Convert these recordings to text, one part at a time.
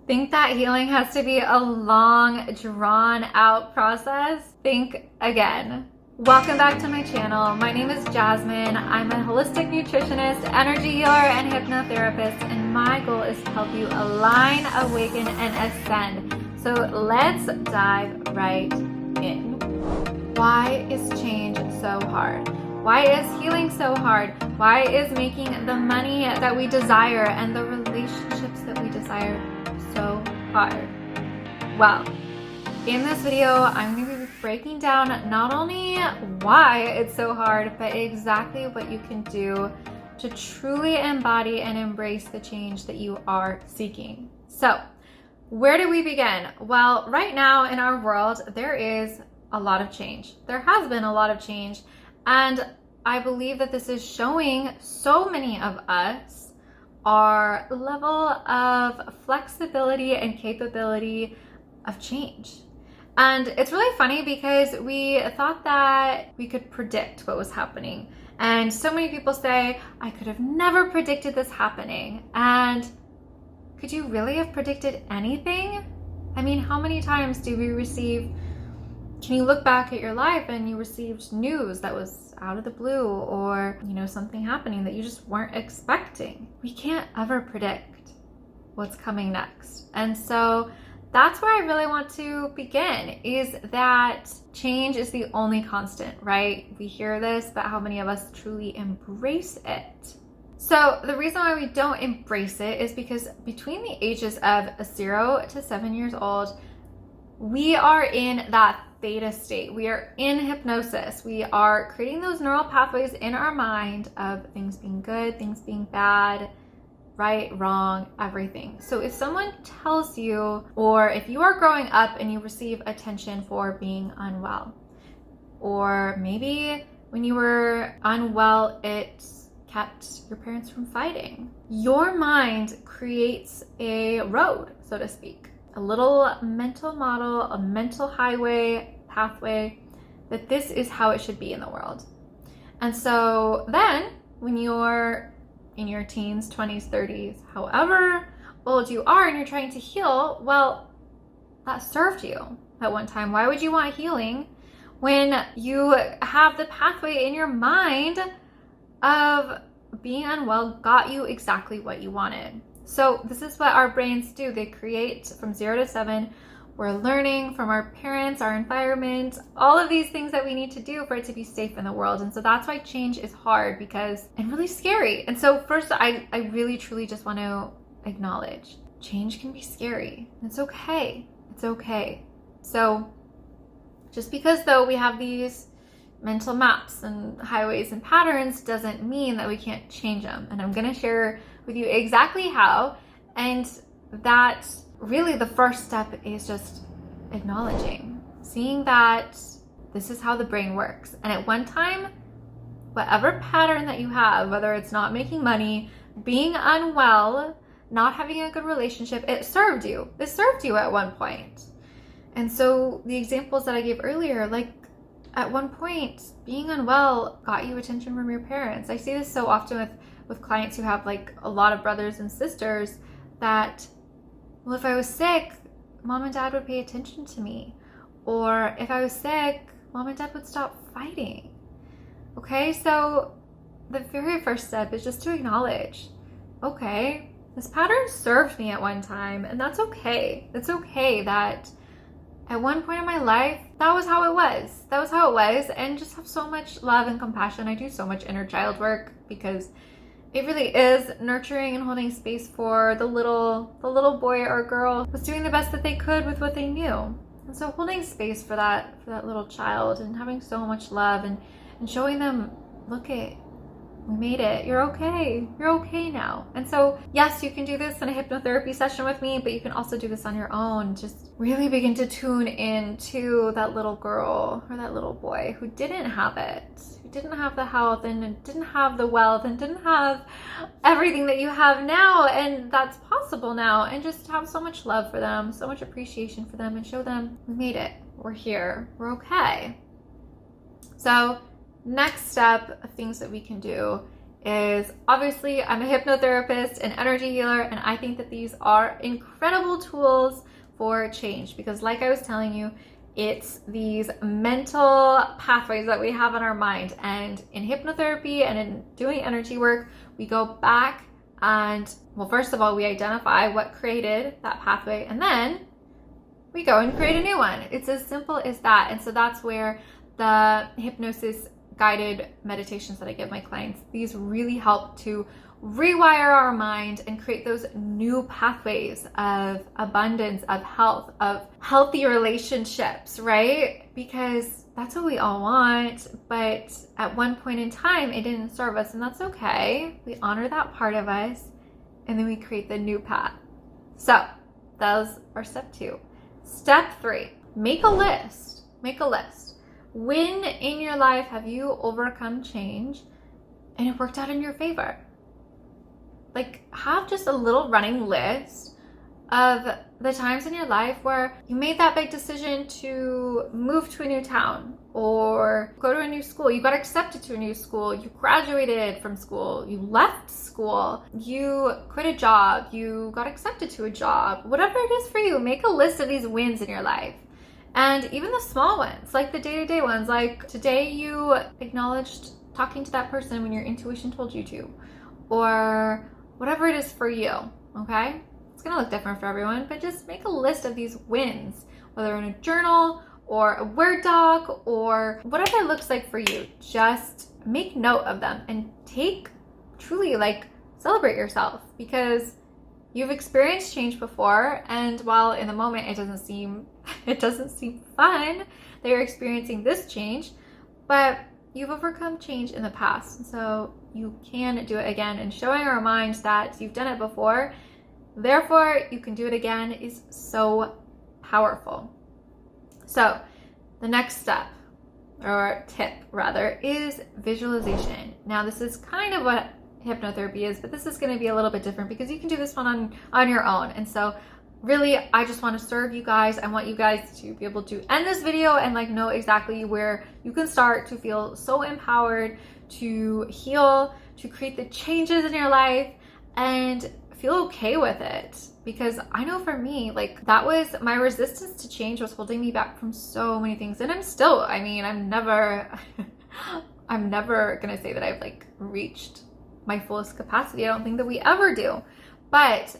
Think that healing has to be a long, drawn out process? Think again. Welcome back to my channel. My name is Jasmine. I'm a holistic nutritionist, energy healer, and hypnotherapist, and my goal is to help you align, awaken, and ascend. So let's dive right in. Why is change so hard? Why is healing so hard? Why is making the money that we desire and the relationships that we desire so hard? Well, in this video, I'm going to be breaking down not only why it's so hard, but exactly what you can do to truly embody and embrace the change that you are seeking. So, where do we begin? Well, right now in our world, there is a lot of change. There has been a lot of change, and I believe that this is showing so many of us our level of flexibility and capability of change. And it's really funny because we thought that we could predict what was happening. And so many people say, I could have never predicted this happening. And could you really have predicted anything? I mean, how many times do we receive, can you look back at your life and you received news that was out of the blue, or something happening that you just weren't expecting? We can't ever predict what's coming next. And so that's where I really want to begin, is that change is the only constant, right? We hear this, but how many of us truly embrace it? So the reason why we don't embrace it is because between the ages of 0 to 7 years old, we are in that theta state. We are in hypnosis. We are creating those neural pathways in our mind of things being good, things being bad, right, wrong, everything. So if someone tells you, or if you are growing up and you receive attention for being unwell, or maybe when you were unwell, it kept your parents from fighting, your mind creates a road, so to speak. A little mental model, a mental highway, pathway, that this is how it should be in the world. And so then when you're in your teens, 20s, 30s, however old you are, and you're trying to heal, well, that served you at one time. Why would you want healing when you have the pathway in your mind of being unwell got you exactly what you wanted? So this is what our brains do. They create from 0 to 7. We're learning from our parents, our environment, all of these things that we need to do for it to be safe in the world. And so that's why change is hard and really scary. And so first, I really, truly just want to acknowledge change can be scary. It's okay. It's okay. So just because though we have these mental maps and highways and patterns doesn't mean that we can't change them. And I'm going to share with you exactly how. And that really the first step is just acknowledging, seeing that this is how the brain works. And at one time, whatever pattern that you have, whether it's not making money, being unwell, not having a good relationship, it served you. It served you at one point. And so the examples that I gave earlier, like at one point, being unwell got you attention from your parents. I see this so often with clients who have like a lot of brothers and sisters that, well, if I was sick, mom and dad would pay attention to me. Or if I was sick, mom and dad would stop fighting. Okay, so the very first step is just to acknowledge, okay, this pattern served me at one time, and that's okay. It's okay that at one point in my life, that was how it was. That was how it was. And just have so much love and compassion. I do so much inner child work because it really is nurturing and holding space for the little boy or girl was doing the best that they could with what they knew. And so holding space for that little child and having so much love and showing them, look it, we made it. You're okay. You're okay now. And so, yes, you can do this in a hypnotherapy session with me, but you can also do this on your own. Just really begin to tune into that little girl or that little boy who didn't have it, who didn't have the health and didn't have the wealth and didn't have everything that you have now. And that's possible now. And just have so much love for them, so much appreciation for them, and show them we made it. We're here. We're okay. So next step of things that we can do is obviously I'm a hypnotherapist and energy healer, and I think that these are incredible tools for change because, like I was telling you, it's these mental pathways that we have in our mind. And in hypnotherapy and in doing energy work, we go back and, well, first of all, we identify what created that pathway, and then we go and create a new one. It's as simple as that. And so that's where the hypnosis guided meditations that I give my clients, these really help to rewire our mind and create those new pathways of abundance, of health, of healthy relationships, right? Because that's what we all want, but at one point in time, it didn't serve us, and that's okay. We honor that part of us, and then we create the new path. So those are step 2. Step 3, make a list. Make a list. When in your life have you overcome change and it worked out in your favor? Like, have just a little running list of the times in your life where you made that big decision to move to a new town or go to a new school. You got accepted to a new school. You graduated from school. You left school. You quit a job. You got accepted to a job. Whatever it is for you, make a list of these wins in your life. And even the small ones, like the day-to-day ones, like today you acknowledged talking to that person when your intuition told you to, or whatever it is for you, okay? It's gonna look different for everyone, but just make a list of these wins, whether in a journal or a Word doc or whatever it looks like for you. Just make note of them and truly celebrate yourself, because you've experienced change before, and while in the moment it doesn't seem fun that you're experiencing this change, but you've overcome change in the past, so you can do it again. And showing our minds that you've done it before, therefore you can do it again, is so powerful. So the next step, or tip rather, is visualization. Now this is kind of what hypnotherapy is, but this is going to be a little bit different because you can do this one on your own. And so really, I just want to serve you guys. I want you guys to be able to end this video and know exactly where you can start to feel so empowered to heal, to create the changes in your life, and feel okay with it. Because I know for me, that was my resistance to change, was holding me back from so many things. And I'm still, I'm never gonna say that I've reached my fullest capacity. I don't think that we ever do. But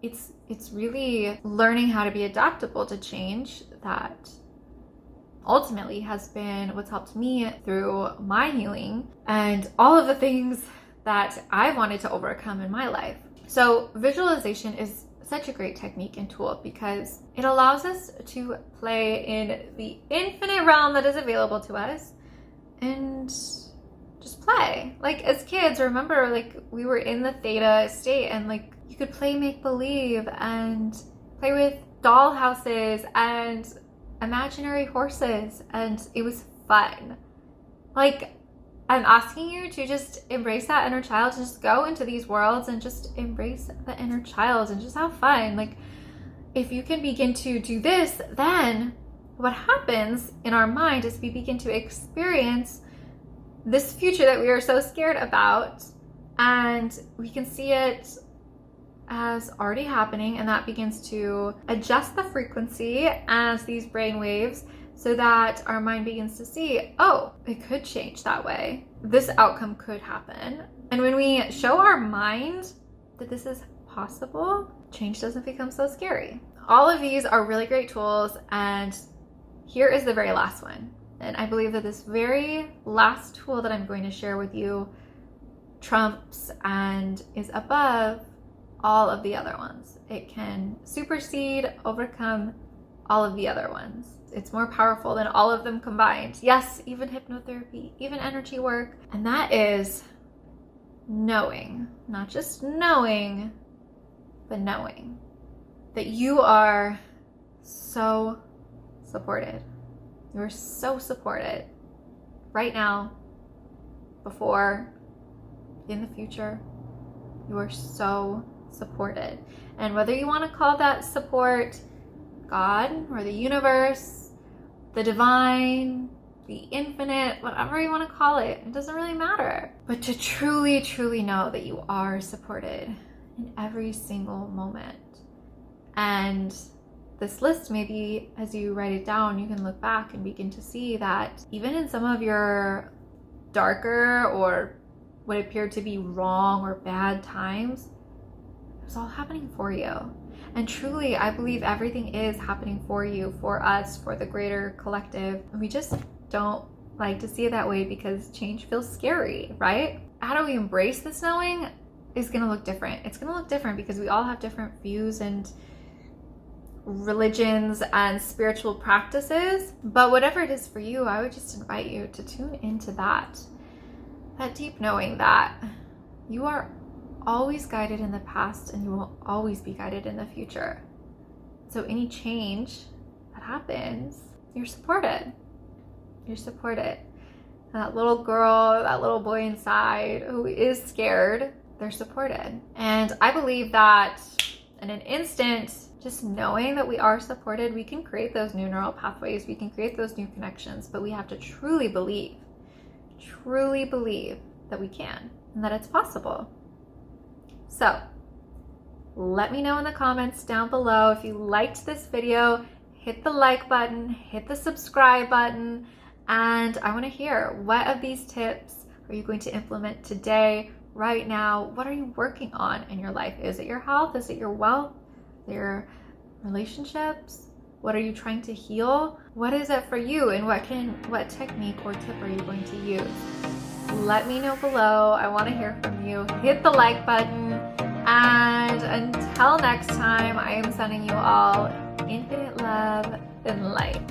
it's really learning how to be adaptable to change that ultimately has been what's helped me through my healing and all of the things that I've wanted to overcome in my life. So visualization is such a great technique and tool because it allows us to play in the infinite realm that is available to us and just play. As kids, remember, we were in the theta state, and you could play make-believe and play with doll houses and imaginary horses, and it was fun. I'm asking you to just embrace that inner child, to just go into these worlds and just embrace the inner child and just have fun. If you can begin to do this, then what happens in our mind is we begin to experience this future that we are so scared about, and we can see it as already happening, and that begins to adjust the frequency as these brain waves so that our mind begins to see, oh, it could change that way. This outcome could happen. And when we show our mind that this is possible, change doesn't become so scary. All of these are really great tools, and here is the very last one. And I believe that this very last tool that I'm going to share with you trumps and is above all of the other ones. It can supersede, overcome all of the other ones. It's more powerful than all of them combined. Yes, even hypnotherapy, even energy work. And that is knowing, not just knowing, but knowing that you are so supported. You are so supported right now, before, in the future. You are so supported. And whether you want to call that support God or the universe, the divine, the infinite, whatever you want to call it. It doesn't really matter. But to truly, truly know that you are supported in every single moment. And this list, maybe as you write it down, you can look back and begin to see that even in some of your darker or what appeared to be wrong or bad times, it was all happening for you. And truly, I believe everything is happening for you, for us, for the greater collective. And we just don't like to see it that way because change feels scary, right? How do we embrace this knowing is going to look different. It's going to look different because we all have different views and religions and spiritual practices. But whatever it is for you, I would just invite you to tune into that deep knowing that you are always guided in the past and you will always be guided in the future. So any change that happens, you're supported. You're supported. That little girl, that little boy inside who is scared, they're supported. And I believe that in an instant, just knowing that we are supported, we can create those new neural pathways, we can create those new connections, but we have to truly believe that we can and that it's possible. So let me know in the comments down below if you liked this video. Hit the like button, hit the subscribe button, and I want to hear, what of these tips are you going to implement today, right now? What are you working on in your life? Is it your health? Is it your wealth? Your relationships? What are you trying to heal? What is it for you, and what technique or tip are you going to use? Let me know below. I want to hear from you. Hit the like button, and until next time, I am sending you all infinite love and light.